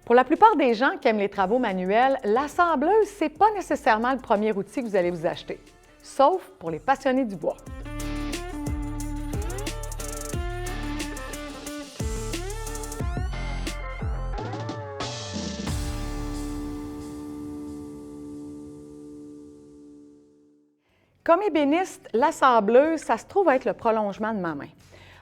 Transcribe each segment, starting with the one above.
Pour la plupart des gens qui aiment les travaux manuels, l'assembleuse, ce n'est pas nécessairement le premier outil que vous allez vous acheter, sauf pour les passionnés du bois. Comme ébéniste, l'assembleuse, ça se trouve être le prolongement de ma main.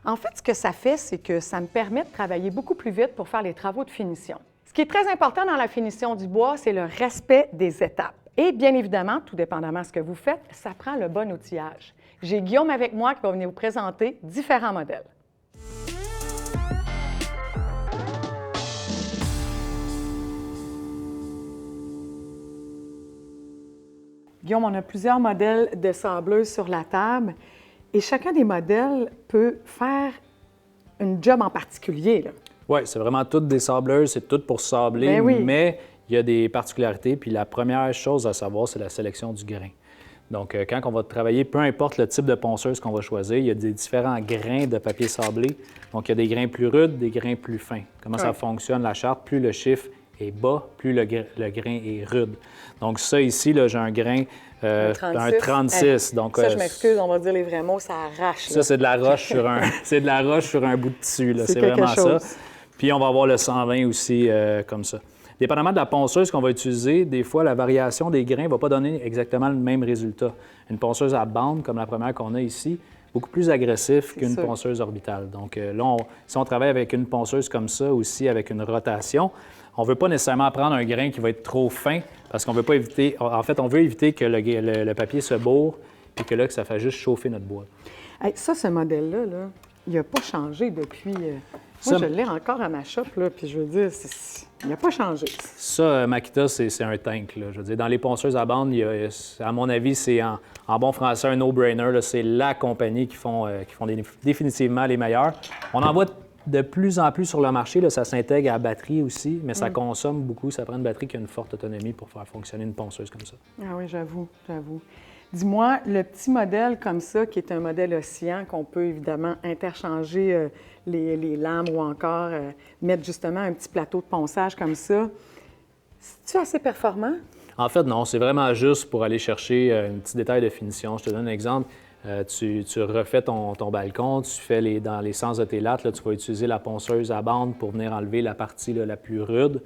En fait, ce que ça fait, c'est que ça me permet de travailler beaucoup plus vite pour faire les travaux de finition. Ce qui est très important dans la finition du bois, c'est le respect des étapes. Et bien évidemment, tout dépendamment de ce que vous faites, ça prend le bon outillage. J'ai Guillaume avec moi qui va venir vous présenter différents modèles. Guillaume, on a plusieurs modèles de sableuse sur la table et chacun des modèles peut faire une job en particulier. Oui, c'est vraiment toutes des sableuses, c'est tout pour sabler, oui. Mais il y a des particularités. Puis la première chose à savoir, c'est la sélection du grain. Donc, quand on va travailler, peu importe le type de ponceuse qu'on va choisir, il y a des différents grains de papier sablé. Donc, il y a des grains plus rudes, des grains plus fins. Comment ça fonctionne, la charte? Plus le chiffre est bas, plus le grain est rude. Donc ça ici, j'ai un grain, un 36. Donc, ça, je m'excuse, on va dire les vrais mots, ça arrache. Ça, c'est de la roche sur un, c'est de la roche sur un bout de tissu. C'est vraiment ça. Puis on va avoir le 120 aussi comme ça. Dépendamment de la ponceuse qu'on va utiliser, des fois, la variation des grains ne va pas donner exactement le même résultat. Une ponceuse à bande, comme la première qu'on a ici, beaucoup plus agressif qu'une ponceuse orbitale. Donc là, si on travaille avec une ponceuse comme ça, aussi avec une rotation, on ne veut pas nécessairement prendre un grain qui va être trop fin parce qu'on veut pas éviter... En fait, on veut éviter que le papier se bourre et que là, que ça fait juste chauffer notre bois. Hey, ça, ce modèle-là, là, il n'a pas changé depuis... Moi, je l'ai encore à ma shop, là, puis je veux dire, il n'a pas changé. Ça, Makita, c'est un tank. Là. Je veux dire, dans les ponceuses à bande, à mon avis, c'est en bon français un no-brainer. C'est la compagnie qui font définitivement les meilleurs. On en voit de plus en plus sur le marché. Là, ça s'intègre à la batterie aussi, mais ça consomme beaucoup. Ça prend une batterie qui a une forte autonomie pour faire fonctionner une ponceuse comme ça. Ah oui, j'avoue. Dis-moi, le petit modèle comme ça, qui est un modèle oscillant, qu'on peut évidemment interchanger les lames ou encore mettre justement un petit plateau de ponçage comme ça, c'est-tu assez performant? En fait, non. C'est vraiment juste pour aller chercher un petit détail de finition. Je te donne un exemple. Tu refais ton balcon, tu fais dans les sens de tes lattes, là, tu vas utiliser la ponceuse à bande pour venir enlever la partie la plus rude.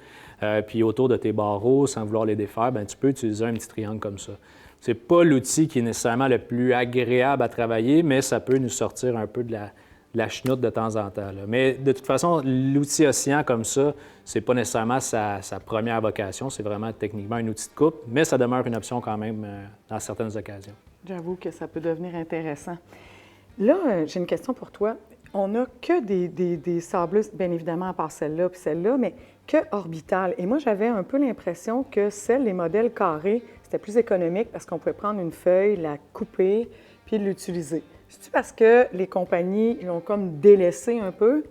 Puis autour de tes barreaux, sans vouloir les défaire, bien, tu peux utiliser un petit triangle comme ça. C'est pas l'outil qui est nécessairement le plus agréable à travailler, mais ça peut nous sortir un peu de la chenoute de temps en temps. Là. Mais de toute façon, l'outil oscillant comme ça, c'est pas nécessairement sa première vocation. C'est vraiment techniquement un outil de coupe, mais ça demeure une option quand même dans certaines occasions. J'avoue que ça peut devenir intéressant. Là, j'ai une question pour toi. On n'a que des sableuses, bien évidemment, à part celle-là puis celle-là, mais que orbitales. Et moi, j'avais un peu l'impression que les modèles carrés, c'était plus économique parce qu'on pouvait prendre une feuille, la couper, puis l'utiliser. C'est-tu parce que les compagnies l'ont comme délaissé un peu?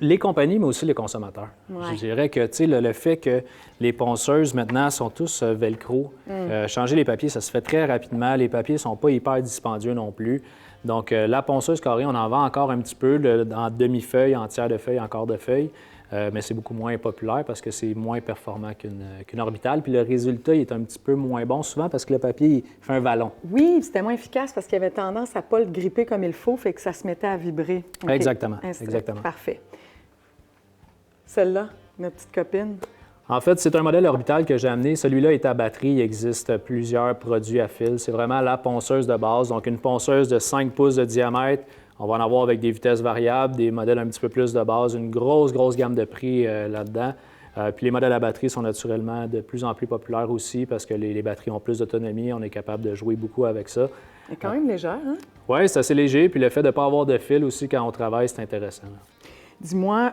Les compagnies, mais aussi les consommateurs. Ouais. Je dirais que le fait que les ponceuses, maintenant, sont tous velcro. Changer les papiers, ça se fait très rapidement. Les papiers ne sont pas hyper dispendieux non plus. Donc, la ponceuse carrée, on en vend encore un petit peu en demi-feuille, en tiers de feuille, en quart de feuille. Mais c'est beaucoup moins populaire parce que c'est moins performant qu'une orbitale. Puis le résultat il est un petit peu moins bon souvent parce que le papier il fait un vallon. Oui, c'était moins efficace parce qu'il y avait tendance à ne pas le gripper comme il faut, fait que ça se mettait à vibrer. Okay. Exactement. Parfait. Celle-là, notre petite copine. En fait, c'est un modèle orbital que j'ai amené. Celui-là est à batterie. Il existe plusieurs produits à fil. C'est vraiment la ponceuse de base. Donc, une ponceuse de 5 pouces de diamètre. On va en avoir avec des vitesses variables, des modèles un petit peu plus de base, une grosse gamme de prix là-dedans. Puis les modèles à batterie sont naturellement de plus en plus populaires aussi parce que les batteries ont plus d'autonomie. On est capable de jouer beaucoup avec ça. Elle est quand même légère, hein? Oui, c'est assez léger. Puis le fait de ne pas avoir de fil aussi quand on travaille, c'est intéressant. Dis-moi,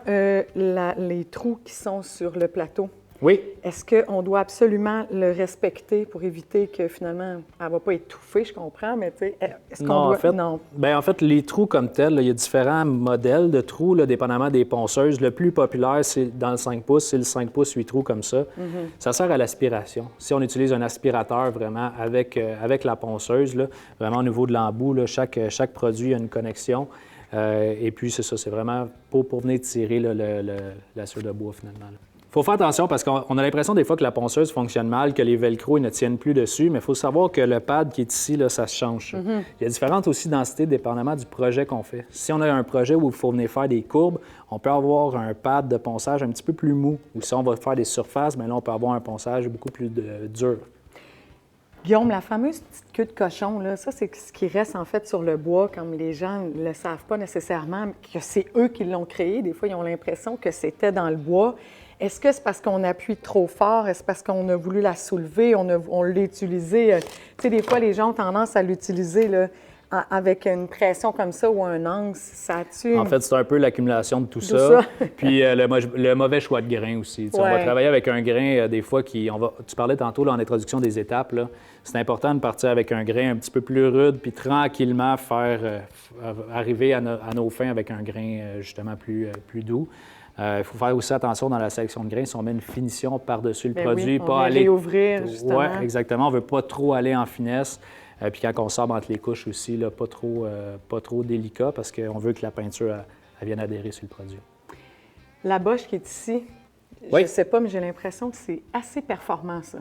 les trous qui sont sur le plateau. Oui. Est-ce qu'on doit absolument le respecter pour éviter que finalement, elle ne va pas étouffer, je comprends, mais tu sais, est-ce qu'on doit... Non. Bien, en fait, les trous comme tels, il y a différents modèles de trous, là, dépendamment des ponceuses. Le plus populaire, c'est dans le 5 pouces, c'est le 5 pouces 8 trous comme ça. Ça sert à l'aspiration. Si on utilise un aspirateur vraiment avec la ponceuse, là, vraiment au niveau de l'embout, là, chaque produit a une connexion. Et puis, c'est ça, c'est vraiment pour venir tirer la scie de bois finalement. Là. Il faut faire attention parce qu'on a l'impression des fois que la ponceuse fonctionne mal, que les velcro ils ne tiennent plus dessus, mais il faut savoir que le pad qui est ici, là, ça se change. Il y a différentes aussi densités dépendamment du projet qu'on fait. Si on a un projet où il faut venir faire des courbes, on peut avoir un pad de ponçage un petit peu plus mou. Ou si on va faire des surfaces, bien là, on peut avoir un ponçage beaucoup plus dur. Guillaume, la fameuse petite queue de cochon, là, ça, c'est ce qui reste en fait sur le bois, comme les gens ne le savent pas nécessairement, que c'est eux qui l'ont créé. Des fois, ils ont l'impression que c'était dans le bois. Est-ce que c'est parce qu'on appuie trop fort? Est-ce parce qu'on a voulu la soulever? On l'a utilisée? Tu sais, des fois, les gens ont tendance à l'utiliser là, avec une pression comme ça ou un angle. Ça tue. En fait, c'est un peu l'accumulation de tout ça. Puis le mauvais choix de grain aussi. Ouais. On va travailler avec un grain, des fois, tu parlais tantôt là, en introduction des étapes. Là. C'est important de partir avec un grain un petit peu plus rude, puis tranquillement arriver à nos fins avec un grain justement plus doux. Il faut faire aussi attention dans la sélection de grains, si on met une finition par-dessus le produit, oui, pas aller réouvrir, justement. Oui, exactement. On ne veut pas trop aller en finesse. Puis quand on sort entre les couches aussi, là, pas trop délicat parce qu'on veut que la peinture elle vienne adhérer sur le produit. La boche qui est ici, je ne sais pas, mais j'ai l'impression que c'est assez performant, ça.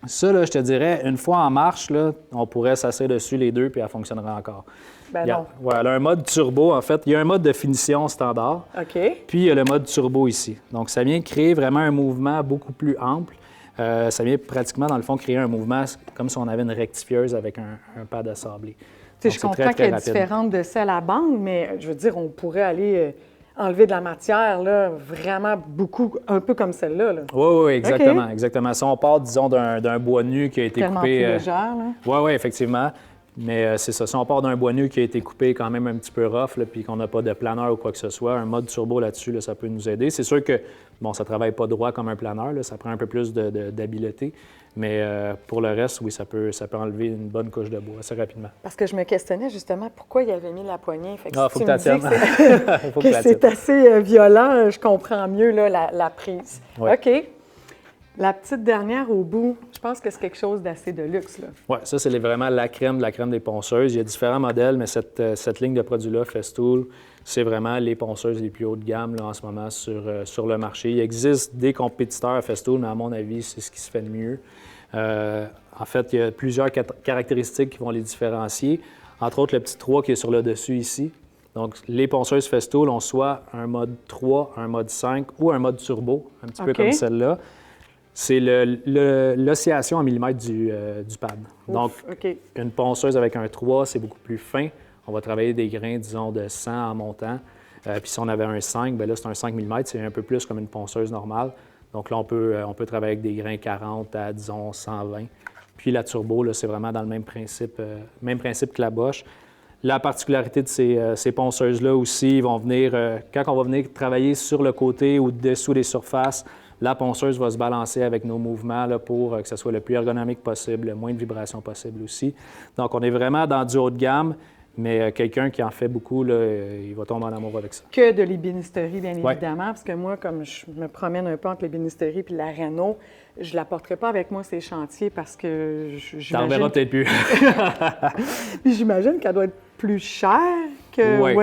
Ça, là, je te dirais, une fois en marche, là, on pourrait s'asseoir dessus les deux puis elle fonctionnerait encore. Non. Elle a un mode turbo, en fait. Il y a un mode de finition standard. OK. Puis il y a le mode turbo ici. Donc, ça vient créer vraiment un mouvement beaucoup plus ample. Ça vient pratiquement, dans le fond, créer un mouvement comme si on avait une rectifieuse avec un pad à sabler. Donc, je comprends qu'elle est différente de celle à bande, mais je veux dire, on pourrait aller enlever de la matière, là, vraiment beaucoup, un peu comme celle-là. Là. Oui, exactement, okay. Exactement. Si on part, disons, d'un bois nu qui a été tellement coupé... plus légère, là. Oui, effectivement. Mais c'est ça. Si on part d'un bois nu qui a été coupé quand même un petit peu rough, là, puis qu'on n'a pas de planeur ou quoi que ce soit, un mode turbo là-dessus, là, ça peut nous aider. C'est sûr que, bon, ça ne travaille pas droit comme un planeur, là, ça prend un peu plus d'habileté. Mais pour le reste, oui, ça peut enlever une bonne couche de bois assez rapidement. Parce que je me questionnais justement pourquoi il avait mis la poignée. Fait que faut que tu tiennes. Que c'est assez violent, je comprends mieux là, la prise. Ouais. OK. La petite dernière au bout, je pense que c'est quelque chose d'assez de luxe. Oui, ça, c'est vraiment la crème de la crème des ponceuses. Il y a différents modèles, mais cette ligne de produits-là, Festool, c'est vraiment les ponceuses les plus haut de gamme là, en ce moment sur le marché. Il existe des compétiteurs à Festool, mais à mon avis, c'est ce qui se fait de mieux. En fait, il y a plusieurs caractéristiques qui vont les différencier. Entre autres, le petit 3 qui est sur le dessus ici. Donc, les ponceuses Festool ont soit un mode 3, un mode 5 ou un mode turbo, un petit peu comme celle-là. C'est l'oscillation en millimètres du pad. Donc, une ponceuse avec un 3, c'est beaucoup plus fin. On va travailler des grains, disons, de 100 en montant. Puis si on avait un 5, bien là, c'est un 5 mm, c'est un peu plus comme une ponceuse normale. Donc là, on peut travailler avec des grains 40 à, disons, 120. Puis la turbo, là, c'est vraiment dans le même principe que la boche. La particularité de ces ponceuses-là aussi, ils vont venir, quand on va venir travailler sur le côté ou dessous des surfaces, la ponceuse va se balancer avec nos mouvements là, pour que ce soit le plus ergonomique possible, le moins de vibrations possible aussi. Donc, on est vraiment dans du haut de gamme, mais quelqu'un qui en fait beaucoup, là, il va tomber en amour avec ça. Que de l'ébénisterie, bien évidemment, parce que moi, comme je me promène un peu entre l'ébénisterie et la réno, je ne la porterai pas avec moi ces chantiers parce que j'imagine... T'en reverras peut-être plus. Puis j'imagine qu'elle doit être plus chère que...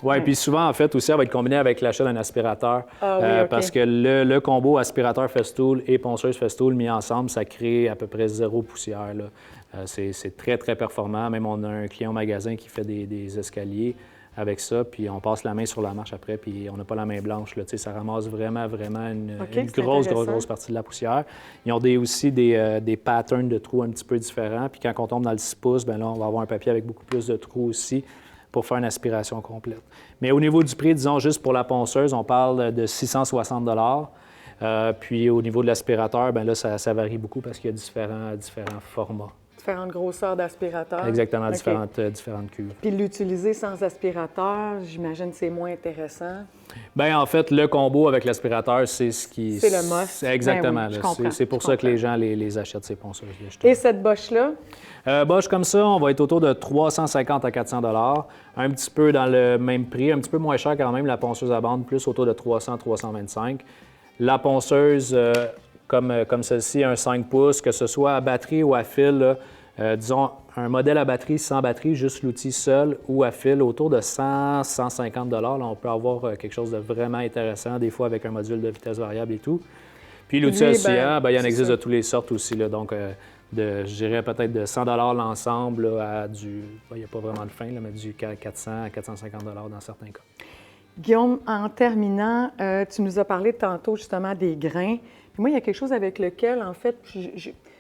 Oui, puis souvent, en fait, aussi, elle va être combinée avec l'achat d'un aspirateur. Parce que le combo aspirateur Festool et ponceuse Festool mis ensemble, ça crée à peu près 0 poussière. Là. C'est très, très performant. Même on a un client au magasin qui fait des escaliers avec ça, puis on passe la main sur la marche après, puis on n'a pas la main blanche. Là, ça ramasse vraiment une grosse partie de la poussière. Ils ont aussi des patterns de trous un petit peu différents, puis quand on tombe dans le 6 pouces, bien là, on va avoir un papier avec beaucoup plus de trous aussi pour faire une aspiration complète. Mais au niveau du prix, disons, juste pour la ponceuse, on parle de 660 $. Puis au niveau de l'aspirateur, bien là, ça varie beaucoup parce qu'il y a différents formats. Différentes grosseurs d'aspirateur. Exactement, différentes cuves. Puis l'utiliser sans aspirateur, j'imagine que c'est moins intéressant. Bien, en fait, le combo avec l'aspirateur, c'est ce qui... C'est le must. Exactement. Ben oui, c'est pour ça que les gens les achètent, ces ponceuses. Et cette boche-là? Boche comme ça, on va être autour de 350 à 400 $. Un petit peu dans le même prix, un petit peu moins cher quand même, la ponceuse à bande, plus autour de 300 325. La ponceuse, comme celle-ci, un 5 pouces, que ce soit à batterie ou à fil, disons un modèle à batterie sans batterie, juste l'outil seul, ou à fil, autour de 100 150 $. Là, on peut avoir quelque chose de vraiment intéressant, des fois avec un module de vitesse variable et tout. Puis l'outil Lui, oscillant, il y en c'est existe ça. de toutes les sortes aussi. Là. Donc, je dirais peut-être de 100 l'ensemble là, à du, il n'y a pas vraiment de fin, là, mais du 400 à 450 dans certains cas. Guillaume, en terminant, tu nous as parlé tantôt justement des grains. Puis moi, il y a quelque chose avec lequel, en fait,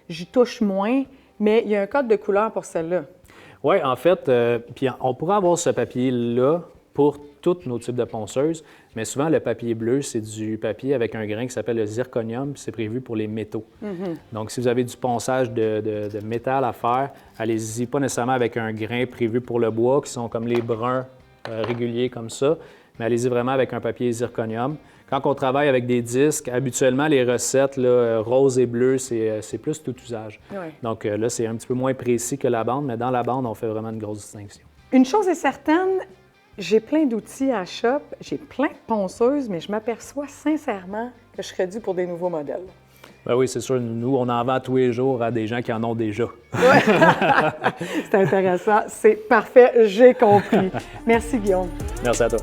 j'y touche moins, mais il y a un code de couleur pour celle-là. Oui, en fait, puis on pourrait avoir ce papier-là pour tous nos types de ponceuses, mais souvent, le papier bleu, c'est du papier avec un grain qui s'appelle le zirconium, puis c'est prévu pour les métaux. Donc, si vous avez du ponçage de métal à faire, allez-y pas nécessairement avec un grain prévu pour le bois, qui sont comme les bruns réguliers comme ça, mais allez-y vraiment avec un papier zirconium. Quand on travaille avec des disques, habituellement, les recettes là, rose et bleu, c'est plus tout usage. Ouais. Donc là, c'est un petit peu moins précis que la bande, mais dans la bande, on fait vraiment une grosse distinction. Une chose est certaine, j'ai plein d'outils à shop, j'ai plein de ponceuses, mais je m'aperçois sincèrement que je serais due pour des nouveaux modèles. Ben oui, c'est sûr. Nous, on en vend tous les jours à des gens qui en ont déjà. Ouais. C'est intéressant. C'est parfait. J'ai compris. Merci, Guillaume. Merci à toi.